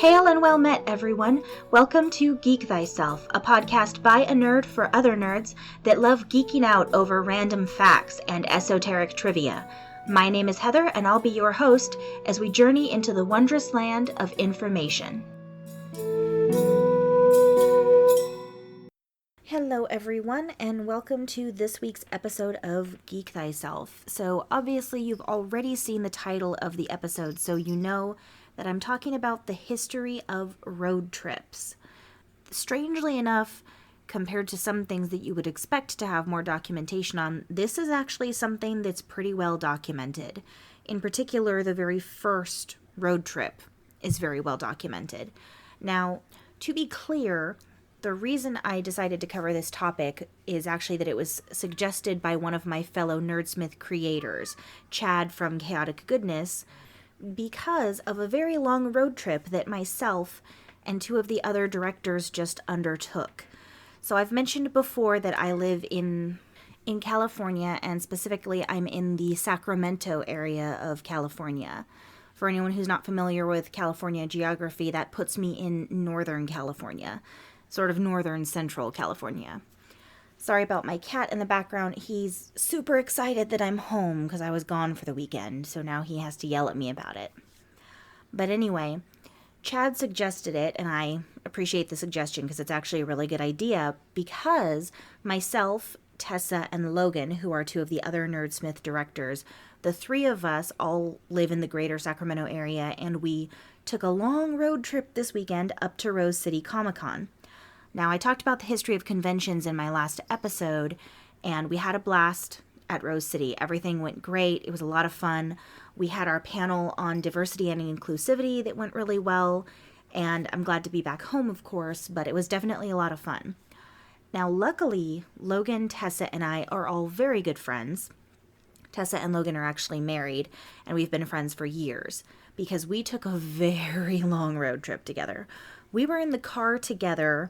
Hail and well met, everyone. Welcome to Geek Thyself, a podcast by a nerd for other nerds that love geeking out over random facts and esoteric trivia. My name is Heather, and I'll be your host as we journey into the wondrous land of information. Hello, everyone, and welcome to this week's episode of Geek Thyself. So, obviously, you've already seen the title of the episode, so you know that I'm talking about the history of road trips. Strangely enough, compared to some things that you would expect to have more documentation on, this is actually something that's pretty well documented. In particular, the very first road trip is very well documented. Now, to be clear, the reason I decided to cover this topic is actually that it was suggested by one of my fellow Nerdsmith creators, Chad from Chaotic Goodness, because of a very long road trip that myself and two of the other directors just undertook. So I've mentioned before that I live in California, and specifically I'm in the Sacramento area of California. For anyone who's not familiar with California geography, that puts me in Northern California, sort of northern central California. Sorry about my cat in the background. He's super excited that I'm home because I was gone for the weekend, so now he has to yell at me about it. But anyway, Chad suggested it, and I appreciate the suggestion because it's actually a really good idea, because myself, Tessa, and Logan, who are two of the other Nerdsmith directors, the three of us all live in the greater Sacramento area, and we took a long road trip this weekend up to Rose City Comic-Con. Now, I talked about the history of conventions in my last episode, and we had a blast at Rose City. Everything went great. It was a lot of fun. We had our panel on diversity and inclusivity that went really well, and I'm glad to be back home, of course, but it was definitely a lot of fun. Now, luckily, Logan, Tessa, and I are all very good friends. Tessa and Logan are actually married, and we've been friends for years, because we took a very long road trip together. We were in the car together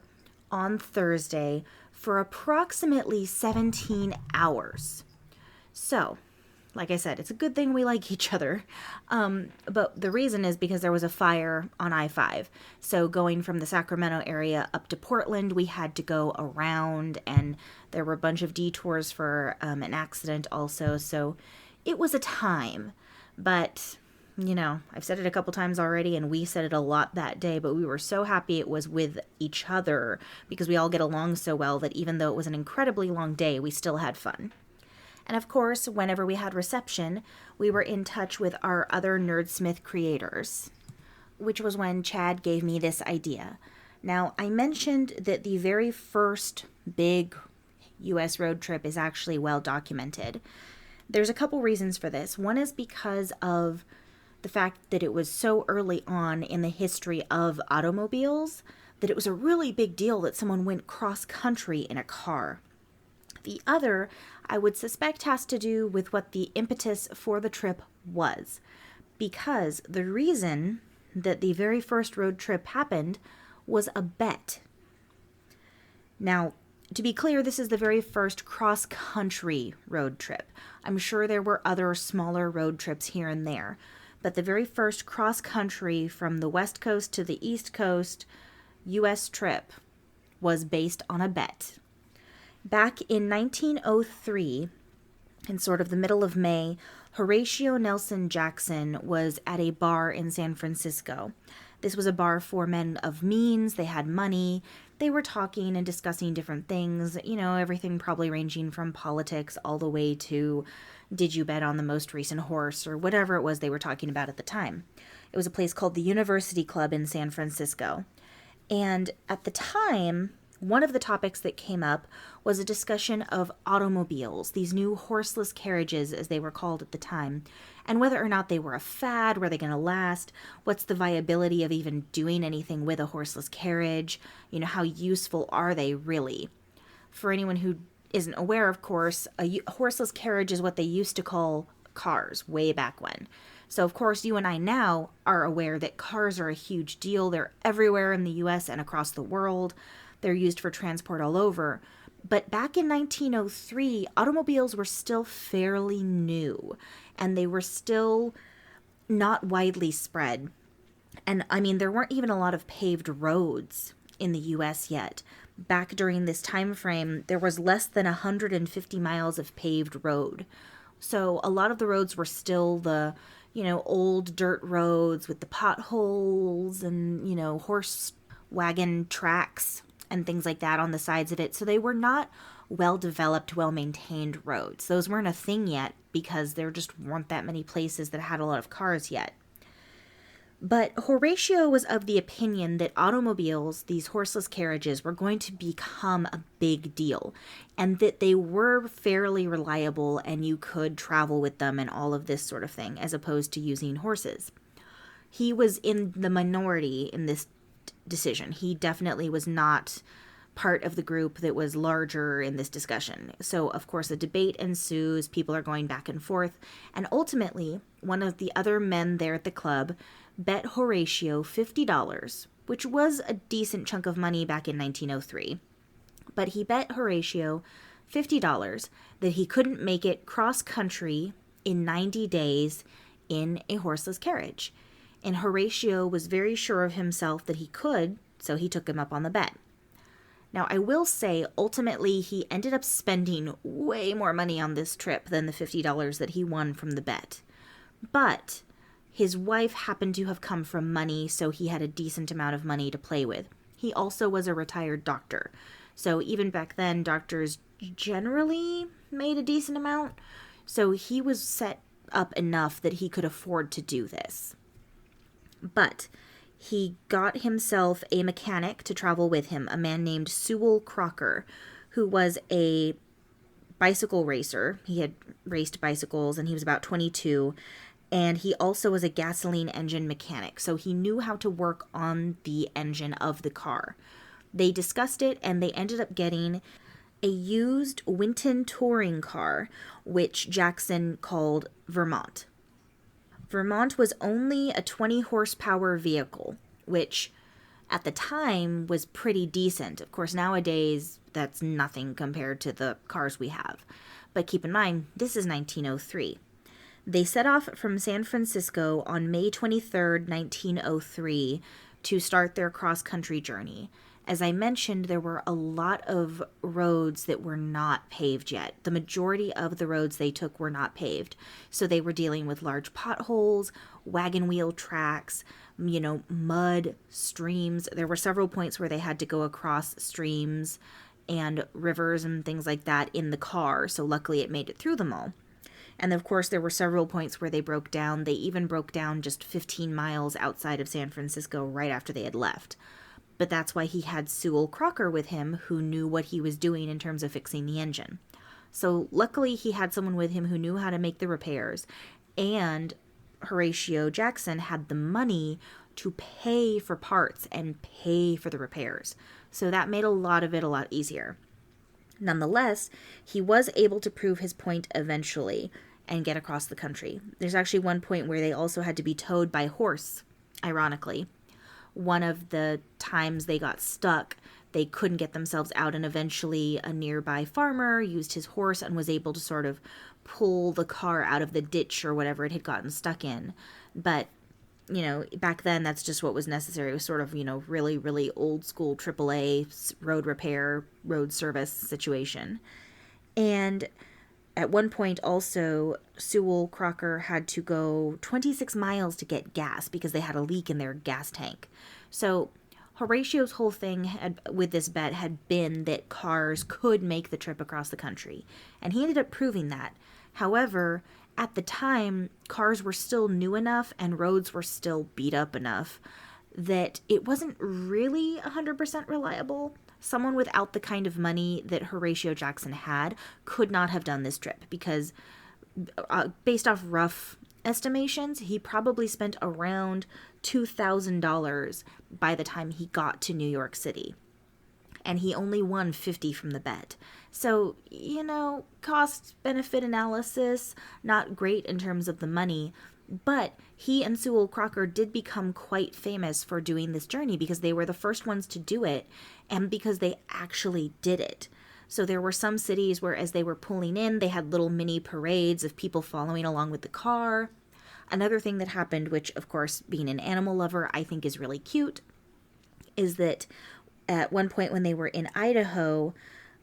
on Thursday for approximately 17 hours. So, like I said, it's a good thing we like each other. But the reason is because there was a fire on I-5. So going from the Sacramento area up to Portland, we had to go around, and there were a bunch of detours for an accident also. So it was a time. But, you know, I've said it a couple times already, and we said it a lot that day, but we were so happy it was with each other because we all get along so well that even though it was an incredibly long day, we still had fun. And of course, whenever we had reception, we were in touch with our other Nerdsmith creators, which was when Chad gave me this idea. Now, I mentioned that the very first big U.S. road trip is actually well documented. There's a couple reasons for this. One is because of the fact that it was so early on in the history of automobiles that it was a really big deal that someone went cross-country in a car. The other, I would suspect, has to do with what the impetus for the trip was, because the reason that the very first road trip happened was a bet. Now, to be clear, this is the very first cross-country road trip. I'm sure there were other smaller road trips here and there, but the very first cross-country from the West Coast to the East Coast U.S. trip was based on a bet. Back in 1903, in sort of the middle of May, Horatio Nelson Jackson was at a bar in San Francisco. This was a bar for men of means. They had money. They were talking and discussing different things, you know, everything probably ranging from politics all the way to did you bet on the most recent horse or whatever it was they were talking about at the time. It was a place called the University Club in San Francisco. And at the time, one of the topics that came up was a discussion of automobiles, these new horseless carriages as they were called at the time, and whether or not they were a fad, were they going to last, what's the viability of even doing anything with a horseless carriage, you know, how useful are they really? For anyone who isn't aware, of course, a horseless carriage is what they used to call cars way back when. So, of course, you and I now are aware that cars are a huge deal. They're everywhere in the U.S. and across the world. They're used for transport all over. But back in 1903, automobiles were still fairly new, and they were still not widely spread. And I mean, there weren't even a lot of paved roads in the US yet. Back during this time frame, there was less than 150 miles of paved road. So a lot of the roads were still the, old dirt roads with the potholes and, horse wagon tracks and things like that on the sides of it. So they were not well developed, well maintained roads. Those weren't a thing yet because there just weren't that many places that had a lot of cars yet. But Horatio was of the opinion that automobiles, these horseless carriages, were going to become a big deal, and that they were fairly reliable and you could travel with them and all of this sort of thing, as opposed to using horses. He was in the minority in this decision. He definitely was not part of the group that was larger in this discussion. So, of course, a debate ensues. People are going back and forth. And ultimately, one of the other men there at the club bet Horatio $50, which was a decent chunk of money back in 1903. But he bet Horatio $50 that he couldn't make it cross country in 90 days in a horseless carriage. And Horatio was very sure of himself that he could, so he took him up on the bet. Now, I will say, ultimately, he ended up spending way more money on this trip than the $50 that he won from the bet. But his wife happened to have come from money, so he had a decent amount of money to play with. He also was a retired doctor. So even back then, doctors generally made a decent amount. So he was set up enough that he could afford to do this. But he got himself a mechanic to travel with him, a man named Sewell Crocker, who was a bicycle racer. He had raced bicycles and he was about 22. And he also was a gasoline engine mechanic, so he knew how to work on the engine of the car. They discussed it and they ended up getting a used Winton touring car, which Jackson called Vermont. Vermont was only a 20 horsepower vehicle, which at the time was pretty decent. Of course, nowadays that's nothing compared to the cars we have. But keep in mind, this is 1903. They set off from San Francisco on May 23rd, 1903 to start their cross-country journey. As I mentioned, there were a lot of roads that were not paved yet. The majority of the roads they took were not paved. So they were dealing with large potholes, wagon wheel tracks, mud, streams. There were several points where they had to go across streams and rivers and things like that in the car. So luckily it made it through them all. And of course, there were several points where they broke down. They even broke down just 15 miles outside of San Francisco right after they had left. But that's why he had Sewell Crocker with him, who knew what he was doing in terms of fixing the engine. So luckily, he had someone with him who knew how to make the repairs. And Horatio Jackson had the money to pay for parts and pay for the repairs. So that made a lot of it a lot easier. Nonetheless, he was able to prove his point eventually and get across the country. There's actually one point where they also had to be towed by horse, ironically. One of the times they got stuck, they couldn't get themselves out, and eventually a nearby farmer used his horse and was able to sort of pull the car out of the ditch or whatever it had gotten stuck in. But, back then that's just what was necessary. It was sort of, really, really old school AAA road repair, road service situation. And at one point also, Sewell Crocker had to go 26 miles to get gas because they had a leak in their gas tank. So Horatio's whole thing with this bet had been that cars could make the trip across the country. And he ended up proving that. However, at the time, cars were still new enough and roads were still beat up enough that it wasn't really 100% reliable. Someone without the kind of money that Horatio Jackson had could not have done this trip because based off rough estimations, he probably spent around $2,000 by the time he got to New York City. And he only won $50 from the bet. So, cost-benefit analysis, not great in terms of the money, but he and Sewell Crocker did become quite famous for doing this journey because they were the first ones to do it and because they actually did it. So there were some cities where as they were pulling in, they had little mini parades of people following along with the car. Another thing that happened, which of course, being an animal lover, I think is really cute, is that at one point when they were in Idaho,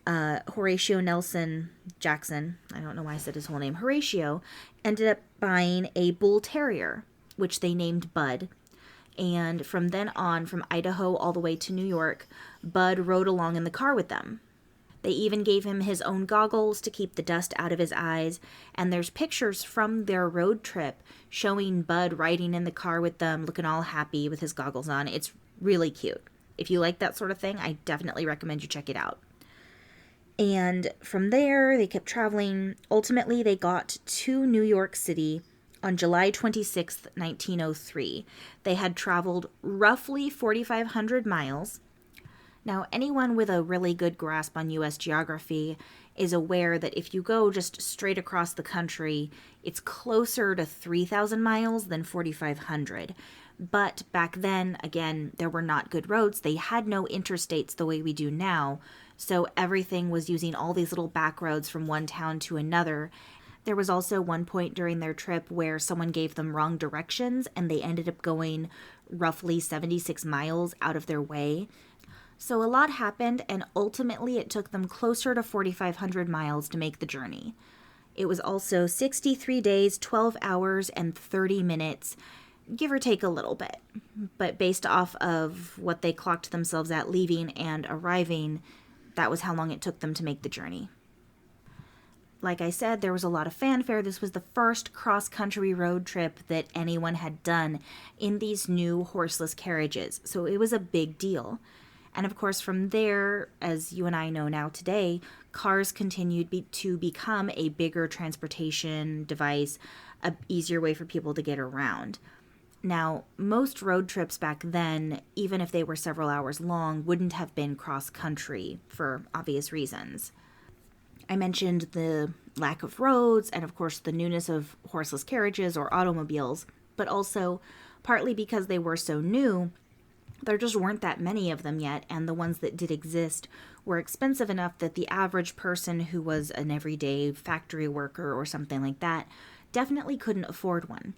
Horatio Nelson Jackson, I don't know why I said his whole name, Horatio, ended up buying a bull terrier, which they named Bud. And from then on, from Idaho all the way to New York, Bud rode along in the car with them. They even gave him his own goggles to keep the dust out of his eyes, and there's pictures from their road trip showing Bud riding in the car with them, looking all happy with his goggles on. It's really cute. If you like that sort of thing, I definitely recommend you check it out. And from there, they kept traveling. Ultimately, they got to New York City on July 26th, 1903. They had traveled roughly 4,500 miles. Now, anyone with a really good grasp on U.S. geography is aware that if you go just straight across the country, it's closer to 3,000 miles than 4,500. But back then, again, there were not good roads. They had no interstates the way we do now. So everything was using all these little back roads from one town to another. There was also one point during their trip where someone gave them wrong directions and they ended up going roughly 76 miles out of their way. So a lot happened, and ultimately it took them closer to 4,500 miles to make the journey. It was also 63 days, 12 hours, and 30 minutes, give or take a little bit. But based off of what they clocked themselves at leaving and arriving, that was how long it took them to make the journey. Like I said, there was a lot of fanfare. This was the first cross-country road trip that anyone had done in these new horseless carriages, so it was a big deal. And of course, from there, as you and I know now today, cars continued to become a bigger transportation device, an easier way for people to get around. Now, most road trips back then, even if they were several hours long, wouldn't have been cross-country for obvious reasons. I mentioned the lack of roads and, of course, the newness of horseless carriages or automobiles, but also partly because they were so new, there just weren't that many of them yet, and the ones that did exist were expensive enough that the average person who was an everyday factory worker or something like that definitely couldn't afford one.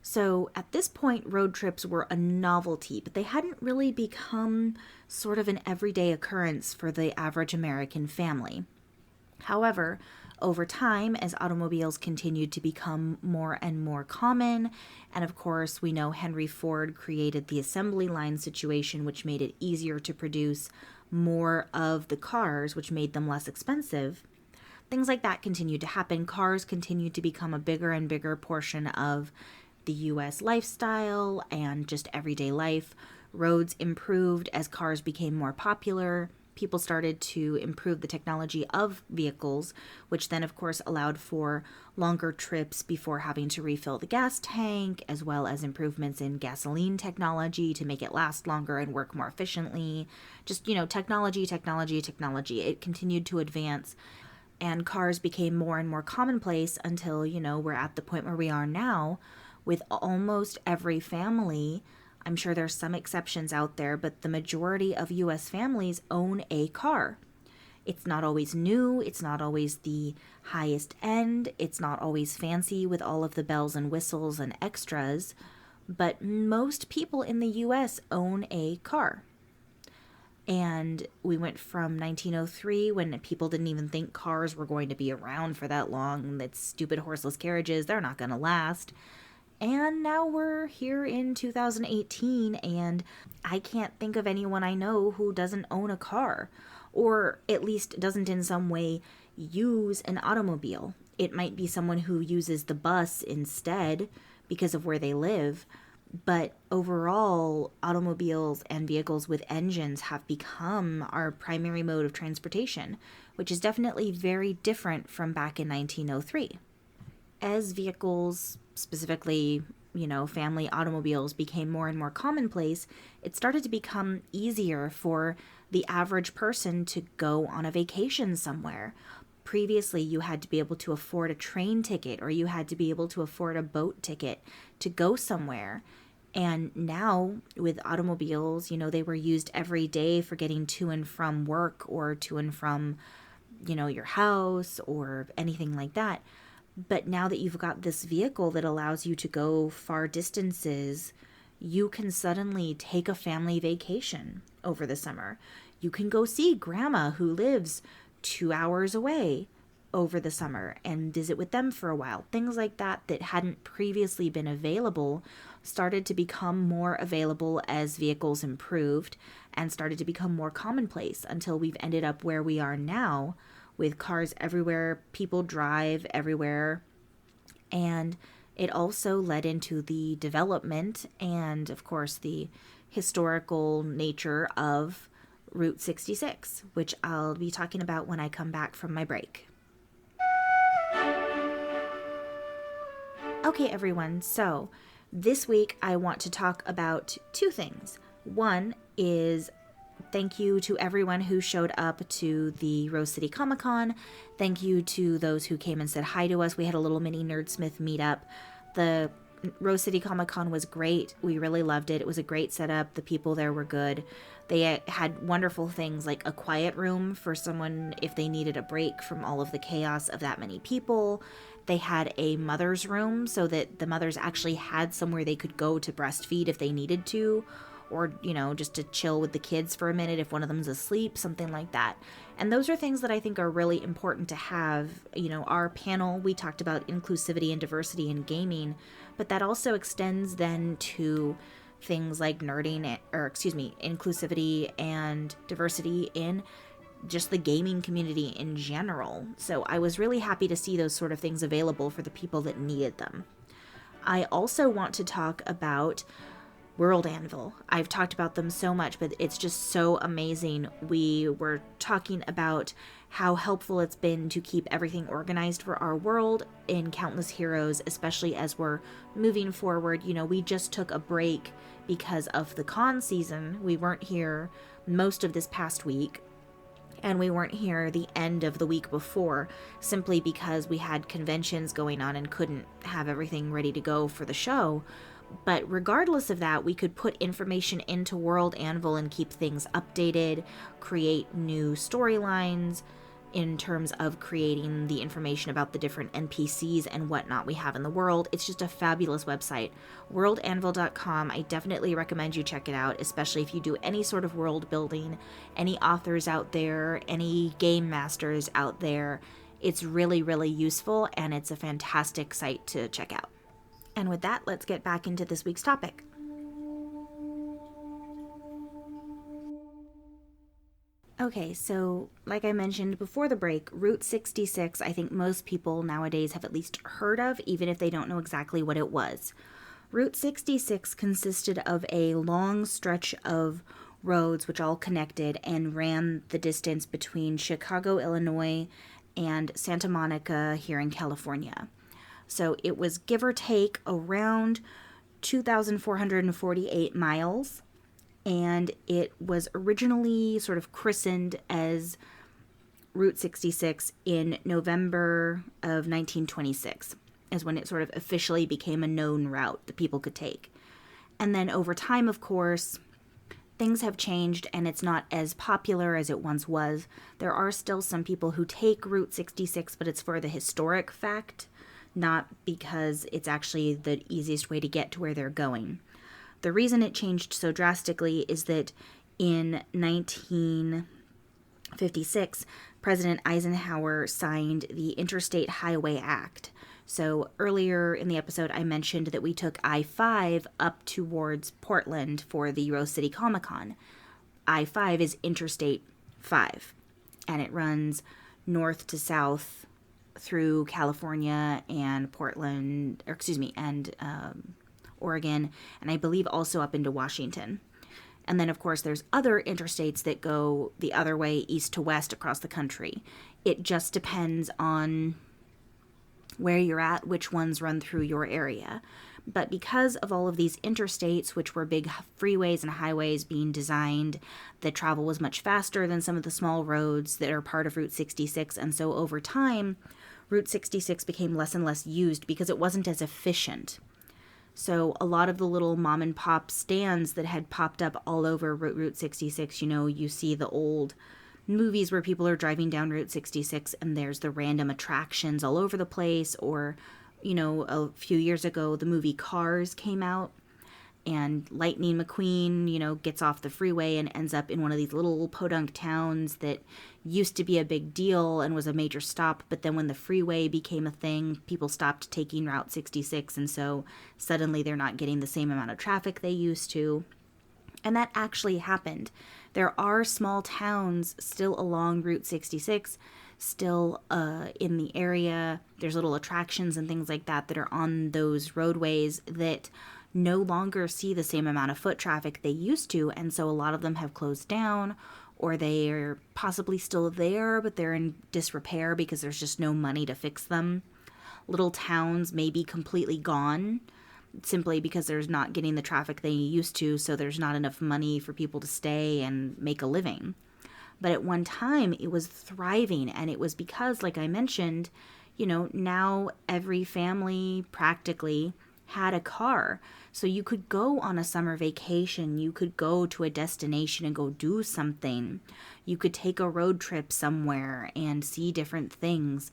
So at this point, road trips were a novelty, but they hadn't really become sort of an everyday occurrence for the average American family. However, over time, as automobiles continued to become more and more common, and of course, we know Henry Ford created the assembly line situation, which made it easier to produce more of the cars, which made them less expensive. Things like that continued to happen. Cars continued to become a bigger and bigger portion of the U.S. lifestyle and just everyday life. Roads improved as cars became more popular. People started to improve the technology of vehicles, which then, of course, allowed for longer trips before having to refill the gas tank, as well as improvements in gasoline technology to make it last longer and work more efficiently. Just, technology. It continued to advance, and cars became more and more commonplace until, we're at the point where we are now with almost every family. I'm sure there's some exceptions out there, but the majority of U.S. families own a car. It's not always new, it's not always the highest end, it's not always fancy with all of the bells and whistles and extras, but most people in the U.S. own a car. And we went from 1903, when people didn't even think cars were going to be around for that long, that stupid horseless carriages, they're not going to last. And now we're here in 2018, and I can't think of anyone I know who doesn't own a car, or at least doesn't in some way use an automobile. It might be someone who uses the bus instead because of where they live, but overall, automobiles and vehicles with engines have become our primary mode of transportation, which is definitely very different from back in 1903. As vehicles, specifically, family automobiles, became more and more commonplace, it started to become easier for the average person to go on a vacation somewhere. Previously, you had to be able to afford a train ticket, or you had to be able to afford a boat ticket to go somewhere. And now, with automobiles, they were used every day for getting to and from work or to and from, your house or anything like that. But now that you've got this vehicle that allows you to go far distances, you can suddenly take a family vacation over the summer. You can go see grandma who lives 2 hours away over the summer and visit with them for a while. Things like that that hadn't previously been available started to become more available as vehicles improved and started to become more commonplace until we've ended up where we are now with cars everywhere, people drive everywhere. And it also led into the development and, of course, the historical nature of Route 66, which I'll be talking about when I come back from my break. Okay, everyone, so this week I want to talk about two things. One is thank you to everyone who showed up to the Rose City Comic Con. Thank you to those who came and said hi to us. We had a little mini Nerdsmith meetup. The Rose City Comic Con was great. We really loved it. It was a great setup. The people there were good. They had wonderful things like a quiet room for someone if they needed a break from all of the chaos of that many people. They had a mother's room so that the mothers actually had somewhere they could go to breastfeed if they needed to, or, just to chill with the kids for a minute if one of them's asleep, something like that. And those are things that I think are really important to have. Our panel, we talked about inclusivity and diversity in gaming, but that also extends then to things like inclusivity and diversity in just the gaming community in general. So I was really happy to see those sort of things available for the people that needed them. I also want to talk about World Anvil. I've talked about them so much, but it's just so amazing. We were talking about how helpful it's been to keep everything organized for our world in Countless Heroes, especially as we're moving forward. We just took a break because of the con season. We weren't here most of this past week, and we weren't here the end of the week before, simply because we had conventions going on and couldn't have everything ready to go for the show. But regardless of that, we could put information into World Anvil and keep things updated, create new storylines in terms of creating the information about the different NPCs and whatnot we have in the world. It's just a fabulous website. worldanvil.com. I definitely recommend you check it out, especially if you do any sort of world building, any authors out there, any game masters out there. It's really, really useful, and it's a fantastic site to check out. And with that, let's get back into this week's topic. Okay, so like I mentioned before the break, Route 66, I think most people nowadays have at least heard of, even if they don't know exactly what it was. Route 66 consisted of a long stretch of roads which all connected and ran the distance between Chicago, Illinois, and Santa Monica here in California. So it was give or take around 2,448 miles, and it was originally sort of christened as Route 66 in November of 1926, is when it sort of officially became a known route that people could take. And then over time, of course, things have changed and it's not as popular as it once was. There are still some people who take Route 66, but it's for the historic fact, not because it's actually the easiest way to get to where they're going. The reason it changed so drastically is that in 1956, President Eisenhower signed the Interstate Highway Act. So earlier in the episode, I mentioned that we took I-5 up towards Portland for the Rose City Comic Con. I-5 is Interstate 5, and it runs north to south through California and Portland, and Oregon, and I believe also up into Washington. And then, of course, there's other interstates that go the other way, east to west, across the country. It just depends on where you're at, which ones run through your area. But because of all of these interstates, which were big freeways and highways being designed, the travel was much faster than some of the small roads that are part of Route 66. And so over time, Route 66 became less and less used because it wasn't as efficient. So a lot of the little mom and pop stands that had popped up all over Route 66, you see the old movies where people are driving down Route 66 and there's the random attractions all over the place. Or, a few years ago, the movie Cars came out, and Lightning McQueen, gets off the freeway and ends up in one of these little podunk towns that used to be a big deal and was a major stop. But then when the freeway became a thing, people stopped taking Route 66. And so suddenly they're not getting the same amount of traffic they used to. And that actually happened. There are small towns still along Route 66, still in the area. There's little attractions and things like that that are on those roadways that no longer see the same amount of foot traffic they used to. And so a lot of them have closed down, or they are possibly still there, but they're in disrepair because there's just no money to fix them. Little towns may be completely gone, simply because there's not getting the traffic they used to, so there's not enough money for people to stay and make a living. But at one time, it was thriving, and it was because, like I mentioned, now every family practically had a car. So you could go on a summer vacation, you could go to a destination and go do something. You could take a road trip somewhere and see different things.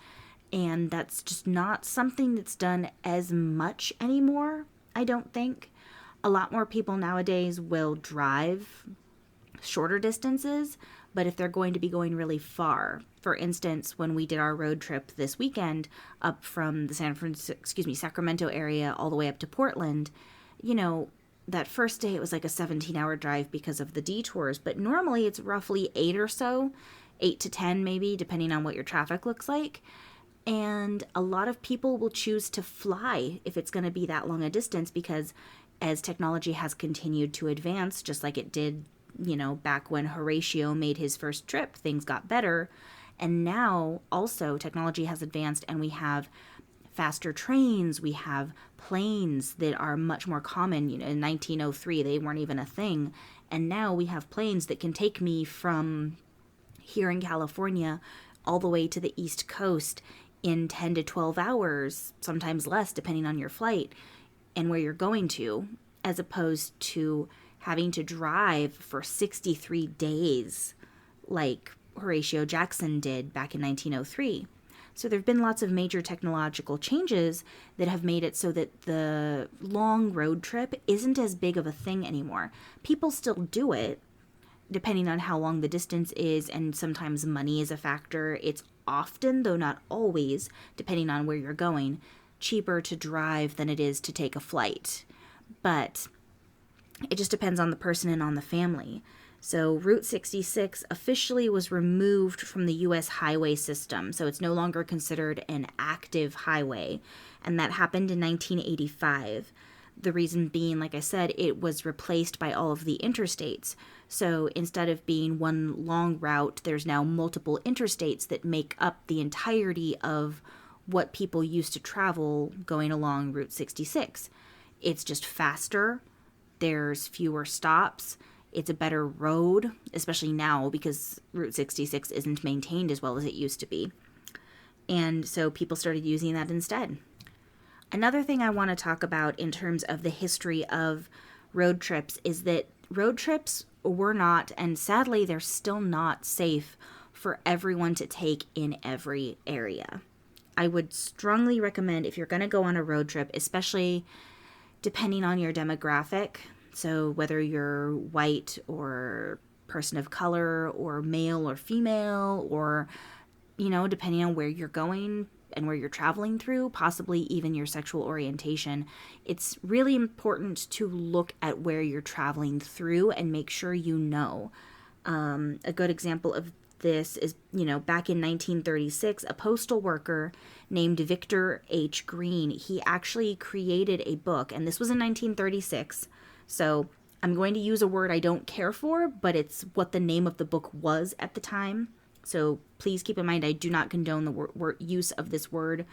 And that's just not something that's done as much anymore, I don't think. A lot more people nowadays will drive shorter distances, but if they're going to be going really far, for instance, when we did our road trip this weekend up from the Sacramento area all the way up to Portland, that first day it was like a 17-hour drive because of the detours, but normally it's roughly 8 or so, 8 to 10 maybe, depending on what your traffic looks like. And a lot of people will choose to fly if it's going to be that long a distance, because as technology has continued to advance, just like it did, back when Horatio made his first trip, things got better. And now also technology has advanced, and we have faster trains, we have planes that are much more common. In 1903, they weren't even a thing. And now we have planes that can take me from here in California all the way to the East Coast in 10 to 12 hours, sometimes less, depending on your flight and where you're going to, as opposed to having to drive for 63 days like Horatio Jackson did back in 1903. So there have been lots of major technological changes that have made it so that the long road trip isn't as big of a thing anymore. People still do it, depending on how long the distance is, and sometimes money is a factor. It's often, though not always, depending on where you're going, cheaper to drive than it is to take a flight. But it just depends on the person and on the family. So Route 66 officially was removed from the U.S. highway system, so it's no longer considered an active highway, and that happened in 1985. The reason being, like I said, it was replaced by all of the interstates. So instead of being one long route, there's now multiple interstates that make up the entirety of what people used to travel going along Route 66. It's just faster, there's fewer stops, it's a better road, especially now because Route 66 isn't maintained as well as it used to be. And so people started using that instead. Another thing I want to talk about in terms of the history of road trips is that road trips were not, and sadly they're still not, safe for everyone to take in every area. I would strongly recommend, if you're going to go on a road trip, especially depending on your demographic, so whether you're white or person of color or male or female, or, depending on where you're going and where you're traveling through, possibly even your sexual orientation, it's really important to look at where you're traveling through and make sure you know. A good example of this is, back in 1936, a postal worker named Victor H. Green, he actually created a book, and this was in 1936, so I'm going to use a word I don't care for, but it's what the name of the book was at the time. So please keep in mind, I do not condone the use of this word.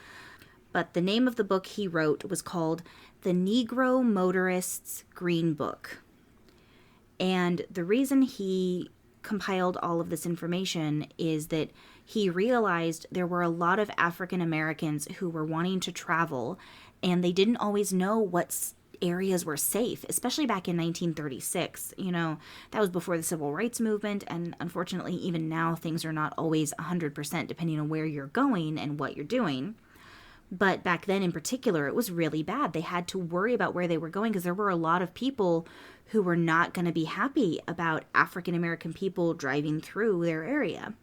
But the name of the book he wrote was called The Negro Motorist's Green Book. And the reason he compiled all of this information is that he realized there were a lot of African Americans who were wanting to travel, and they didn't always know what areas were safe, especially back in 1936. That was before the Civil Rights Movement, and unfortunately, even now, things are not always 100% depending on where you're going and what you're doing. But back then in particular, it was really bad. They had to worry about where they were going because there were a lot of people who were not going to be happy about African American people driving through their area.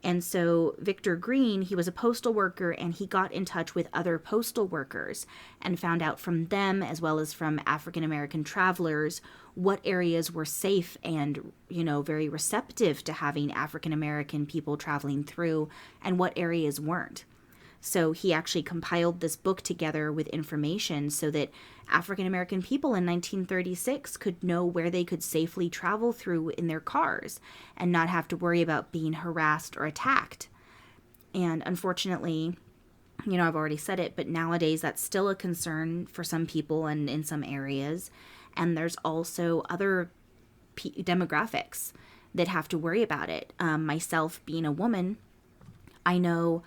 And so Victor Green, he was a postal worker, and he got in touch with other postal workers and found out from them, as well as from African American travelers, what areas were safe and, very receptive to having African American people traveling through, and what areas weren't. So he actually compiled this book together with information so that African American people in 1936 could know where they could safely travel through in their cars and not have to worry about being harassed or attacked. And unfortunately, I've already said it, but nowadays that's still a concern for some people and in some areas. And there's also other demographics that have to worry about it. Myself being a woman, I know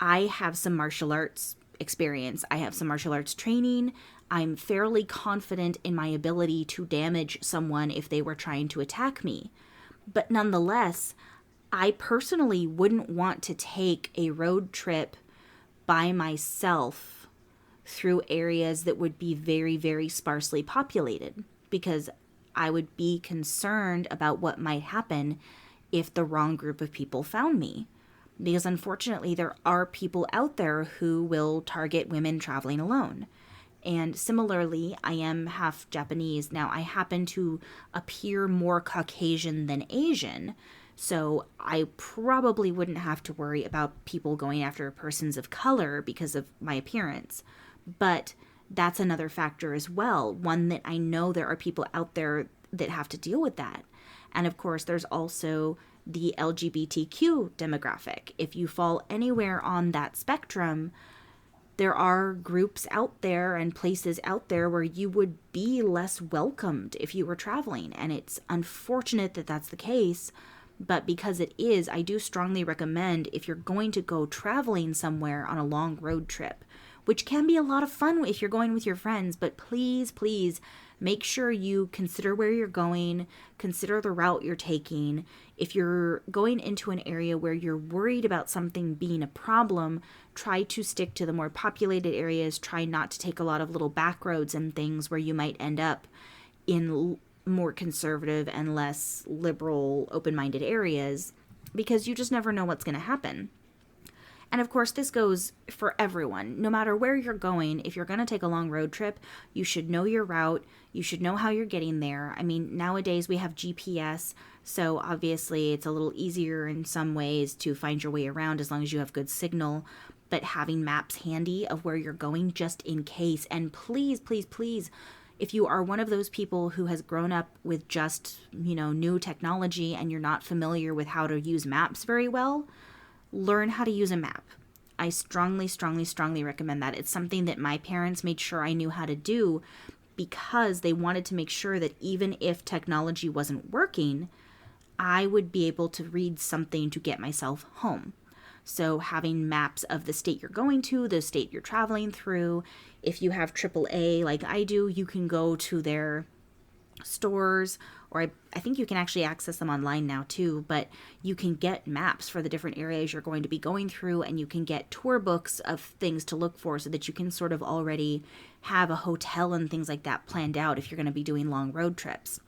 I have some martial arts experience. I have some martial arts training. I'm fairly confident in my ability to damage someone if they were trying to attack me. But nonetheless, I personally wouldn't want to take a road trip by myself through areas that would be very, very sparsely populated, because I would be concerned about what might happen if the wrong group of people found me. Because unfortunately, there are people out there who will target women traveling alone. And similarly, I am half Japanese. Now, I happen to appear more Caucasian than Asian, so I probably wouldn't have to worry about people going after persons of color because of my appearance. But that's another factor as well, one that I know there are people out there that have to deal with that. And of course, there's also the LGBTQ demographic. If you fall anywhere on that spectrum, there are groups out there and places out there where you would be less welcomed if you were traveling. And it's unfortunate that that's the case, but because it is, I do strongly recommend, if you're going to go traveling somewhere on a long road trip, which can be a lot of fun if you're going with your friends, but please, please make sure you consider where you're going, consider the route you're taking. If you're going into an area where you're worried about something being a problem, try to stick to the more populated areas. Try not to take a lot of little back roads and things where you might end up in more conservative and less liberal, open-minded areas, because you just never know what's going to happen. And of course, this goes for everyone. No matter where you're going, if you're going to take a long road trip, you should know your route. You should know how you're getting there. I mean, nowadays we have GPS, so obviously it's a little easier in some ways to find your way around as long as you have good signal. But having maps handy of where you're going just in case. And please, please, please, if you are one of those people who has grown up with just, new technology and you're not familiar with how to use maps very well, learn how to use a map. I strongly, strongly, strongly recommend that. It's something that my parents made sure I knew how to do because they wanted to make sure that even if technology wasn't working, I would be able to read something to get myself home. So having maps of the state you're going to, the state you're traveling through. If you have AAA like I do, you can go to their stores, or I think you can actually access them online now too, but you can get maps for the different areas you're going to be going through, and you can get tour books of things to look for so that you can sort of already have a hotel and things like that planned out if you're going to be doing long road trips.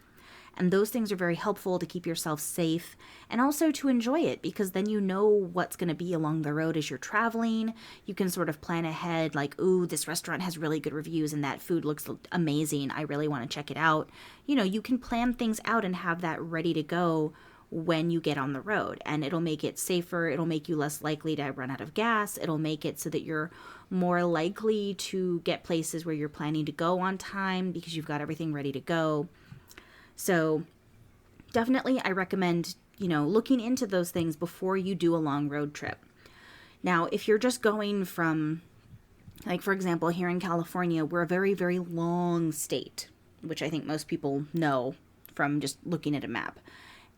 And those things are very helpful to keep yourself safe and also to enjoy it, because then you know what's going to be along the road as you're traveling. You can sort of plan ahead, like, ooh, this restaurant has really good reviews and that food looks amazing. I really want to check it out. You can plan things out and have that ready to go when you get on the road, and it'll make it safer. It'll make you less likely to run out of gas. It'll make it so that you're more likely to get places where you're planning to go on time because you've got everything ready to go. So definitely I recommend, looking into those things before you do a long road trip. Now, if you're just going from, like, for example, here in California, we're a very, very long state, which I think most people know from just looking at a map.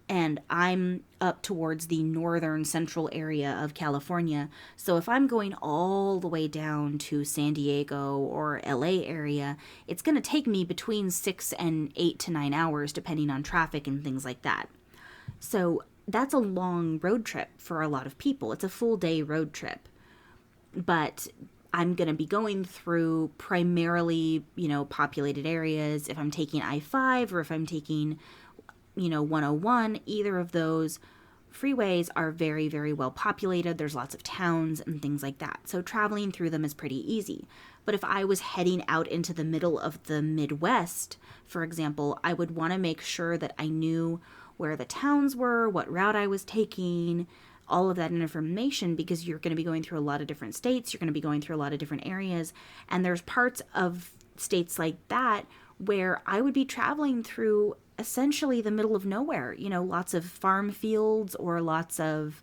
and I'm up towards the northern central area of California. So if I'm going all the way down to San Diego or LA area, it's going to take me between 6 and 8 to 9 hours, depending on traffic and things like that. So that's a long road trip for a lot of people. It's a full day road trip. But I'm going to be going through primarily, populated areas. If I'm taking I-5 or if I'm taking 101, either of those freeways are very, very well populated. There's lots of towns and things like that. So traveling through them is pretty easy. But if I was heading out into the middle of the Midwest, for example, I would want to make sure that I knew where the towns were, what route I was taking, all of that information, because you're going to be going through a lot of different states. You're going to be going through a lot of different areas. And there's parts of states like that where I would be traveling through essentially the middle of nowhere, lots of farm fields or lots of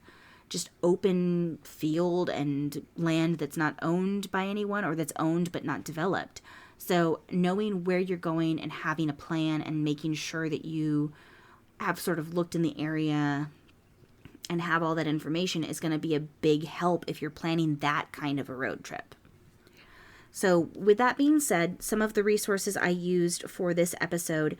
just open field and land that's not owned by anyone or that's owned but not developed. So knowing where you're going and having a plan and making sure that you have sort of looked in the area and have all that information is going to be a big help if you're planning that kind of a road trip. So with that being said, some of the resources I used for this episode,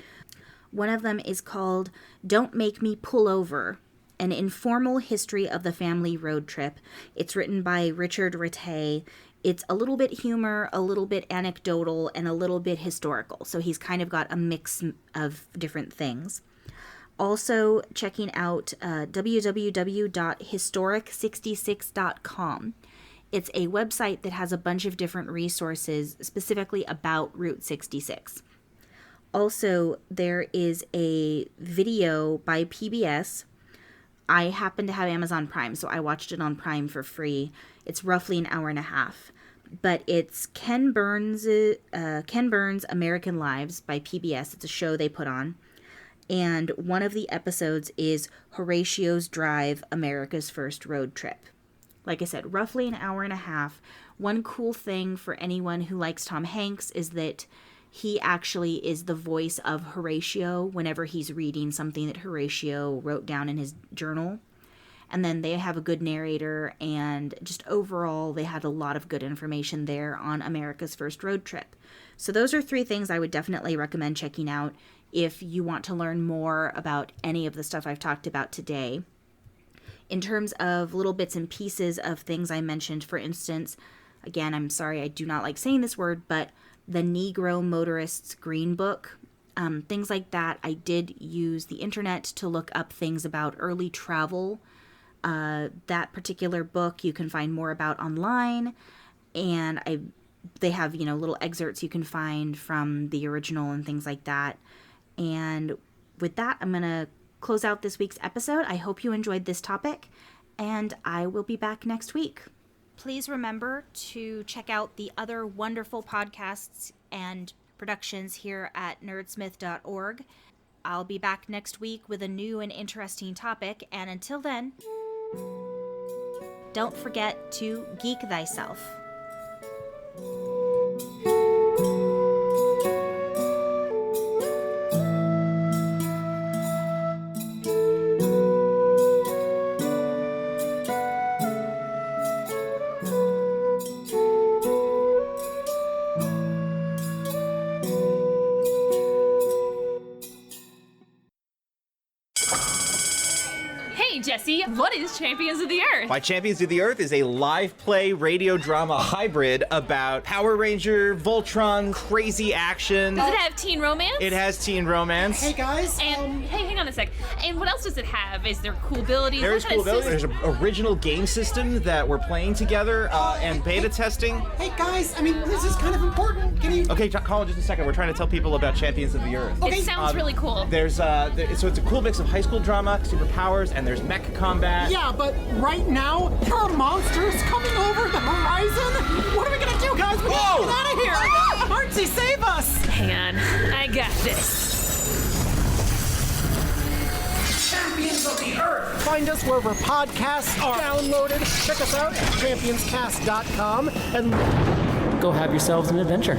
one of them is called Don't Make Me Pull Over, an informal history of the family road trip. It's written by Richard Rattay. It's a little bit humor, a little bit anecdotal, and a little bit historical. So he's kind of got a mix of different things. Also checking out www.historic66.com. It's a website that has a bunch of different resources specifically about Route 66. Also, there is a video by PBS. I happen to have Amazon Prime, so I watched it on Prime for free. It's roughly an hour and a half. But it's Ken Burns' American Lives by PBS. It's a show they put on. And one of the episodes is Horatio's Drive, America's First Road Trip. Like I said, roughly an hour and a half. One cool thing for anyone who likes Tom Hanks is that he actually is the voice of Horatio whenever he's reading something that Horatio wrote down in his journal. And then they have a good narrator, and just overall, they had a lot of good information there on America's First Road Trip. So those are 3 things I would definitely recommend checking out if you want to learn more about any of the stuff I've talked about today. In terms of little bits and pieces of things I mentioned, for instance, again, I'm sorry, I do not like saying this word, but the Negro Motorist's Green Book, things like that. I did use the internet to look up things about early travel. That particular book you can find more about online, and they have, little excerpts you can find from the original and things like that. And with that, I'm going to close out this week's episode. I hope you enjoyed this topic, and I will be back next week. Please remember to check out the other wonderful podcasts and productions here at nerdsmith.org. I'll be back next week with a new and interesting topic, and until then, don't forget to geek thyself. Jesse, what is Champions of the Earth? Why Champions of the Earth is a live play radio drama hybrid about Power Ranger, Voltron, crazy action. Does it have teen romance? It has teen romance. Hey guys. And hey, hang on a sec. And what else does it have? Is there cool abilities? There's cool abilities. There's an original game system that we're playing together and beta testing. Hey guys, I mean, this is kind of important. Can you... Okay, Colin, just a second. We're trying to tell people about Champions of the Earth. Okay. It sounds really cool. There's so it's a cool mix of high school drama, superpowers, and there's mech combat. Yeah, but right now, there are monsters coming over the horizon. What are we gonna do, guys? We gotta get out of here. Artsy, save us! Hang on, I got this. Champions of the Earth! Find us wherever podcasts are downloaded. Check us out at championscast.com and go have yourselves an adventure.